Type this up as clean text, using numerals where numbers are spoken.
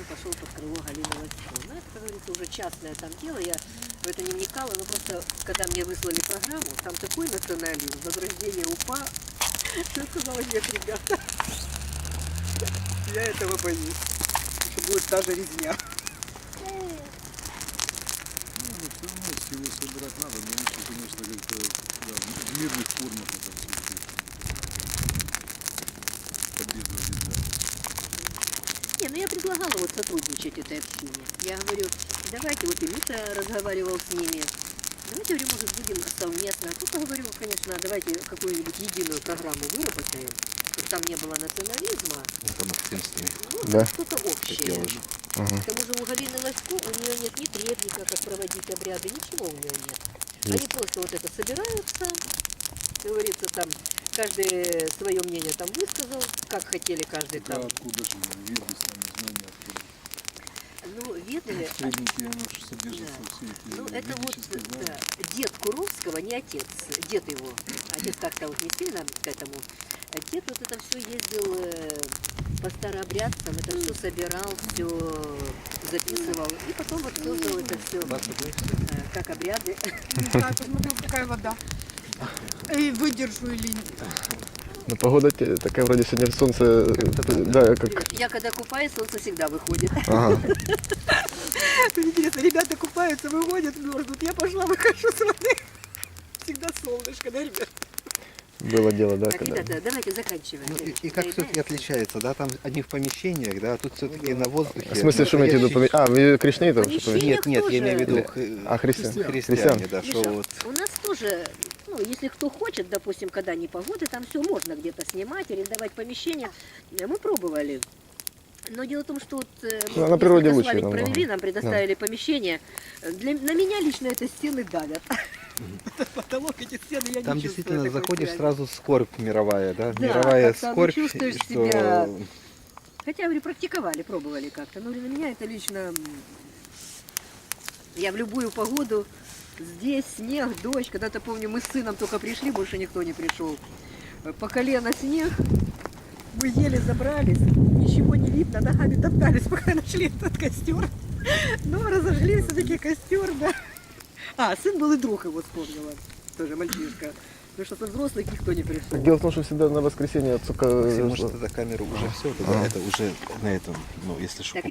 пошел под крыло Галины Лосько. Ну, это, как говорится, уже частное там дело, я в это не вникала, но просто, когда мне выслали программу, там такой национализм, возрождение УПА, что я сказала, нет, ребята, я этого боюсь, что будет та же резня. Ну, все равно его собирать надо, но лучше, конечно, как-то да, в мирных формах это все поддерживать, да. Не, ну я предлагала вот сотрудничать этой общине. Я говорю, давайте, вот и Миша разговаривал с ними, давайте, говорю, может, будем совместно. Тут, говорю, конечно, давайте какую-нибудь единую программу выработаем, чтобы там не было национализма, Там всем с ними. ну, Да. что-то общее. К тому же у Галины Лосько, у нее нет ни требника, как проводить обряды, ничего у нее нет. Они просто вот это собираются, как говорится, там, каждый свое мнение там высказал, как хотели каждый А там. откуда же веды сами знания откуда? Ну, ведали, Требники, оно же содержится Да. все эти ну это вот ведические знания. да, дед Куровского, не отец, дед его, отец как-то вот не сильно к этому, а дед вот это все ездил по старообрядцам, это все собирал, все записывал, и потом вот создал это все, как обряды. Не знаю, посмотрю, какая вода. И выдержу или нет. Но погода такая вроде сегодня солнце, да, как... Я когда купаюсь, солнце всегда выходит. Ага. Интересно, ребята купаются, выходят, мерзнут, я пошла, выхожу с воды. Всегда солнышко, да, ребят? Было дело, да, Так, когда... ребята, давайте заканчиваем. Ну, и как все-таки отличается, да? Там одни в помещениях, да, а тут все-таки на воздухе. В смысле, что имеете в виду? А, вы кришны там? что Помещение. помещаете? Нет, нет, я имею в виду А, христиане. христиане, да, что Миша, вот. у нас тоже, ну, если кто хочет, допустим, когда не погоды, там все можно где-то снимать, арендовать помещение. Мы пробовали. Но дело в том, что вот, Ну, на природе несколько лучше Славик намного. провели, нам предоставили помещение. На меня лично это стены давят. Потолок, эти стены, я Там не действительно чувствую такой заходишь, связи. сразу скорбь мировая, да? Да, Мировая как-то, ну, скорбь, чувствуешь что себя. Хотя, говорю, практиковали, пробовали как-то. Но для меня это лично... Я в любую погоду, здесь снег, дождь. Когда-то, помню, мы с сыном только пришли, больше никто не пришел. По колено снег, мы еле забрались, ничего не видно, ногами топтались, пока нашли этот костер. Но разожгли все-таки костер, да. А, сын был и друг его, вспомнила, тоже мальчишка. Потому что со взрослых никто не пришел. Дело в том, что всегда на воскресенье, сука... Может, это камеру уже все, это уже на этом, ну, если что. Так,